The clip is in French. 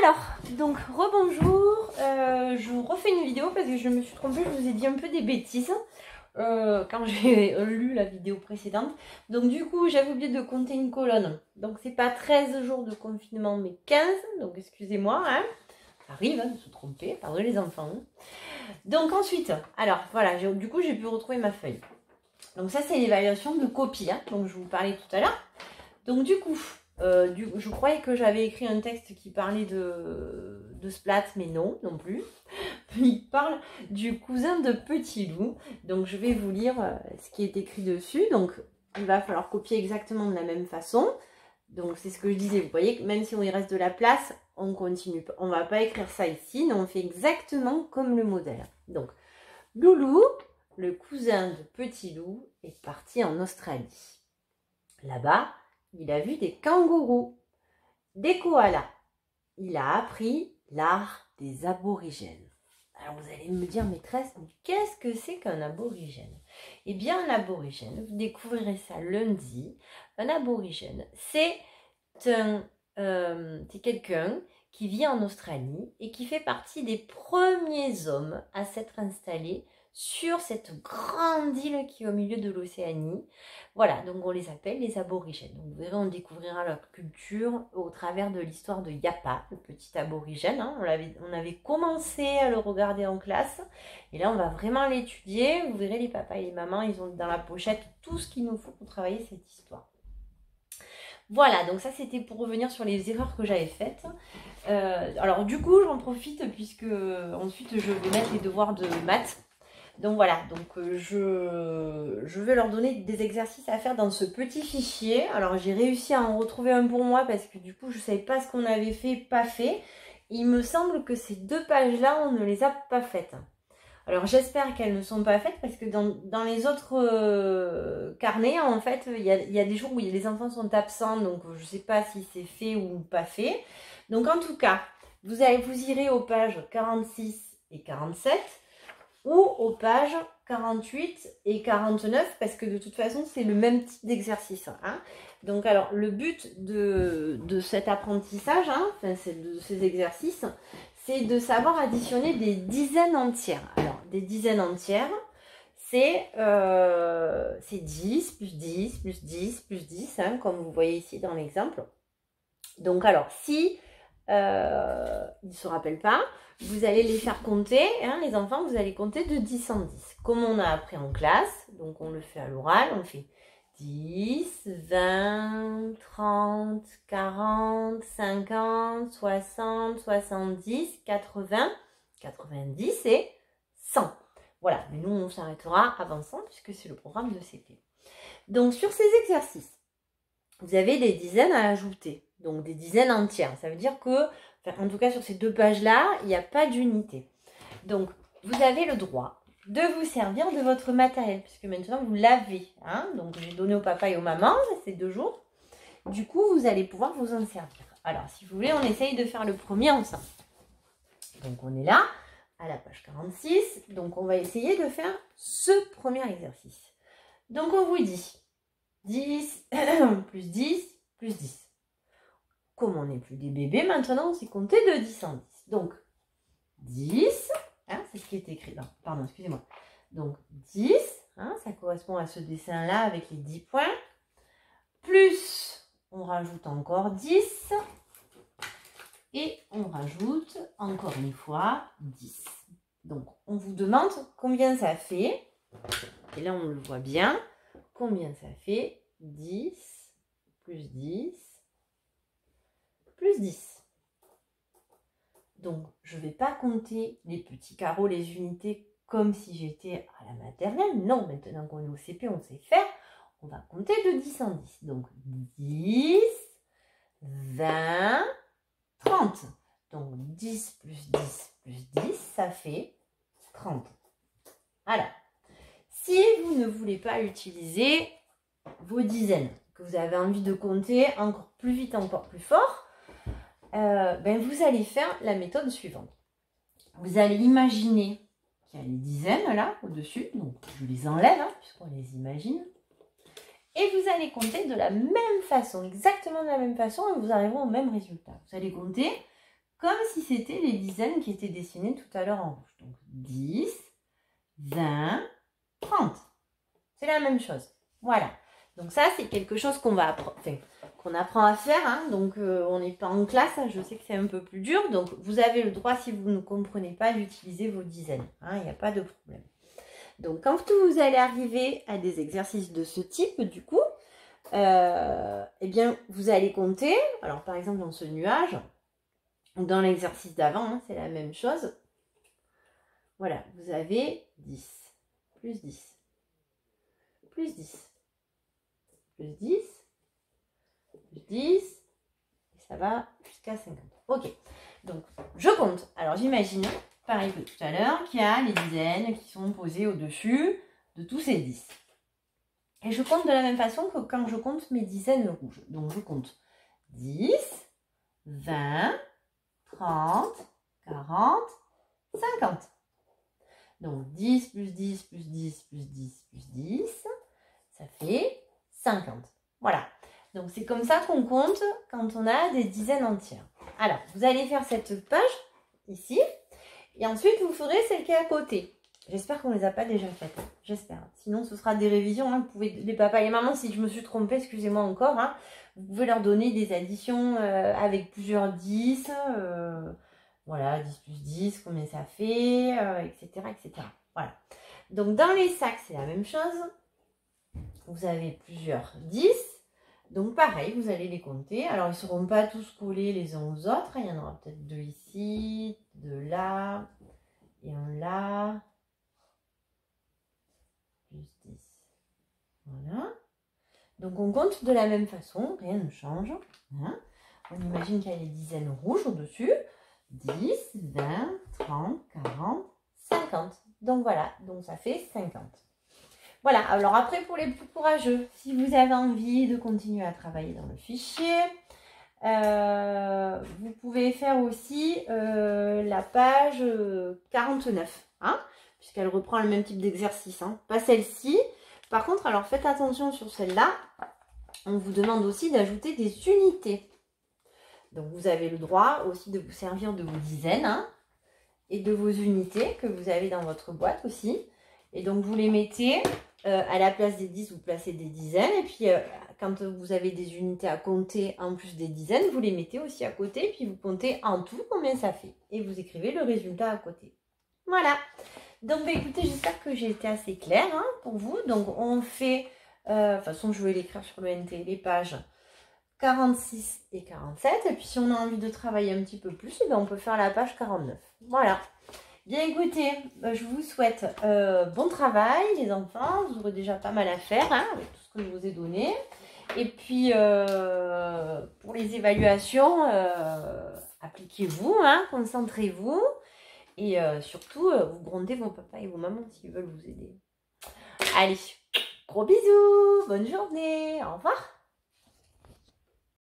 Alors, donc rebonjour, je vous refais une vidéo parce que je me suis trompée, je vous ai dit un peu des bêtises quand j'ai lu la vidéo précédente. Donc du coup, j'avais oublié de compter une colonne. Donc c'est pas 13 jours de confinement, mais 15, donc excusez-moi, hein. Ça arrive hein, de se tromper, pardon les enfants. Donc ensuite, alors voilà, du coup j'ai pu retrouver ma feuille. Donc ça c'est l'évaluation de copie, hein, donc je vous parlais tout à l'heure. Donc du coup, je croyais que j'avais écrit un texte qui parlait de Splat, mais non plus. Il parle du cousin de Petit Loup. Donc je vais vous lire ce qui est écrit dessus. Donc il va falloir copier exactement de la même façon. Donc c'est ce que je disais, vous voyez, même si on y reste de la place, on continue. On ne va pas écrire ça ici, mais on fait exactement comme le modèle. Donc Loulou, le cousin de Petit Loup, est parti en Australie. Là-bas, il a vu des kangourous, des koalas. Il a appris l'art des aborigènes. Alors vous allez me dire, maîtresse, mais qu'est-ce que c'est qu'un aborigène? Eh bien, un aborigène, vous découvrirez ça lundi. Un aborigène, c'est quelqu'un qui vit en Australie et qui fait partie des premiers hommes à s'être installés sur cette grande île qui est au milieu de l'Océanie. Voilà, donc on les appelle les aborigènes. Donc vous verrez, on découvrira leur culture au travers de l'histoire de Yapa, le petit aborigène. Hein. On avait commencé à le regarder en classe. Et là, on va vraiment l'étudier. Vous verrez, les papas et les mamans, ils ont dans la pochette tout ce qu'il nous faut pour travailler cette histoire. Voilà, donc ça c'était pour revenir sur les erreurs que j'avais faites. Alors du coup, j'en profite puisque ensuite je vais mettre les devoirs de maths. Donc voilà, donc je vais leur donner des exercices à faire dans ce petit fichier. Alors j'ai réussi à en retrouver un pour moi parce que du coup je ne savais pas ce qu'on avait fait, pas fait. Il me semble que ces deux pages-là, on ne les a pas faites. Alors j'espère qu'elles ne sont pas faites parce que dans les autres carnets, en fait, il y a des jours où les enfants sont absents, donc je ne sais pas si c'est fait ou pas fait. Donc en tout cas, vous irez aux pages 46 et 47 ou aux pages 48 et 49 parce que de toute façon, c'est le même type d'exercice. Hein. Donc alors, le but de cet apprentissage, hein, de ces exercices, c'est de savoir additionner des dizaines entières. Alors, des dizaines entières, c'est 10 plus 10 plus 10 plus 10, hein, comme vous voyez ici dans l'exemple. Donc, alors, si ils ne se rappellent pas, vous allez les faire compter, hein, les enfants, vous allez compter de 10 en 10. Comme on a appris en classe, donc on le fait à l'oral, on fait 10, 20, 30, 40, 50, 60, 70, 80, 90 et 100. Voilà, mais nous on s'arrêtera avant 100 puisque c'est le programme de CP. Donc sur ces exercices, vous avez des dizaines à ajouter, donc des dizaines entières. Ça veut dire que, en tout cas sur ces deux pages-là, il n'y a pas d'unité. Donc vous avez le droit de vous servir de votre matériel, puisque maintenant vous l'avez. Hein, donc j'ai donné au papa et aux mamans ces 2 jours. Du coup, vous allez pouvoir vous en servir. Alors, si vous voulez, on essaye de faire le premier ensemble. Donc on est là, à la page 46. Donc on va essayer de faire ce premier exercice. Donc on vous dit 10 plus 10 plus 10. Comme on n'est plus des bébés, maintenant, c'est compter de 10 en 10. Donc 10... Hein, c'est ce qui est écrit. Non, pardon, excusez-moi. Donc 10, hein, ça correspond à ce dessin-là avec les 10 points. Plus, on rajoute encore 10. Et on rajoute encore une fois 10. Donc, on vous demande combien ça fait. Et là, on le voit bien. Combien ça fait? 10 plus 10 plus 10. Donc, je ne vais pas compter les petits carreaux, les unités comme si j'étais à la maternelle. Non, maintenant qu'on est au CP, on sait faire. On va compter de 10 en 10. Donc, 10, 20, 30. Donc, 10 plus 10 plus 10, ça fait 30. Alors, si vous ne voulez pas utiliser vos dizaines, que vous avez envie de compter encore plus vite, encore plus fort, vous allez faire la méthode suivante. Vous allez imaginer qu'il y a les dizaines là au-dessus, donc je les enlève hein, puisqu'on les imagine. Et vous allez compter de la même façon, exactement de la même façon, et vous arriverez au même résultat. Vous allez compter comme si c'était les dizaines qui étaient dessinées tout à l'heure en rouge. Donc 10, 20, 30. C'est la même chose. Voilà. Donc ça, c'est quelque chose qu'on va qu'on apprend à faire. Hein. Donc on n'est pas en classe. Hein. Je sais que c'est un peu plus dur. Donc vous avez le droit, si vous ne comprenez pas, d'utiliser vos dizaines. Hein. Il n'y a pas de problème. Donc quand vous allez arriver à des exercices de ce type, du coup, eh bien, vous allez compter. Alors par exemple, dans ce nuage, ou dans l'exercice d'avant, hein, c'est la même chose. Voilà, vous avez 10, plus 10, plus 10, plus 10, plus 10, et ça va jusqu'à 50. Ok, donc je compte. Alors j'imagine, pareil que tout à l'heure, qu'il y a les dizaines qui sont posées au-dessus de tous ces 10. Et je compte de la même façon que quand je compte mes dizaines rouges. Donc je compte 10, 20, 30, 40, 50. Donc 10 plus 10 plus 10 plus 10 plus 10, ça fait 50. Voilà. Donc c'est comme ça qu'on compte quand on a des dizaines entières. Alors, vous allez faire cette page ici. Et ensuite, vous ferez celle qui est à côté. J'espère qu'on ne les a pas déjà faites. J'espère. Sinon, ce sera des révisions. Hein. Vous pouvez, les papas et les mamans, si je me suis trompée, excusez-moi encore. Hein. Vous pouvez leur donner des additions avec plusieurs 10. Voilà, 10 plus 10, combien ça fait, etc., etc. Voilà. Donc, dans les sacs, c'est la même chose. Vous avez plusieurs 10. Donc, pareil, vous allez les compter. Alors, ils ne seront pas tous collés les uns aux autres. Il y en aura peut-être 2 ici, 2 là, et un là. Plus 10. Voilà. Donc, on compte de la même façon. Rien ne change. Hein. On imagine qu'il y a les dizaines rouges au-dessus. 10, 20, 30, 40, 50. Donc, voilà. Donc, ça fait 50. Voilà, alors après pour les plus courageux, si vous avez envie de continuer à travailler dans le fichier, vous pouvez faire aussi la page 49, hein, puisqu'elle reprend le même type d'exercice, hein, pas celle-ci. Par contre, alors faites attention sur celle-là, on vous demande aussi d'ajouter des unités. Donc vous avez le droit aussi de vous servir de vos dizaines, hein, et de vos unités que vous avez dans votre boîte aussi. Et donc vous les mettez... à la place des 10, vous placez des dizaines. Et puis, quand vous avez des unités à compter en plus des dizaines, vous les mettez aussi à côté. Puis, vous comptez en tout combien ça fait. Et vous écrivez le résultat à côté. Voilà. Donc, bah, écoutez, j'espère que j'ai été assez claire hein, pour vous. Donc, on fait... de toute façon, je vais l'écrire sur le NT, les pages 46 et 47. Et puis, si on a envie de travailler un petit peu plus, eh bien, on peut faire la page 49. Voilà. Bien écoutez, je vous souhaite bon travail les enfants, vous aurez déjà pas mal à faire hein, avec tout ce que je vous ai donné. Et puis pour les évaluations, appliquez-vous, hein, concentrez-vous et surtout vous grondez vos papas et vos mamans s'ils veulent vous aider. Allez, gros bisous, bonne journée, au revoir.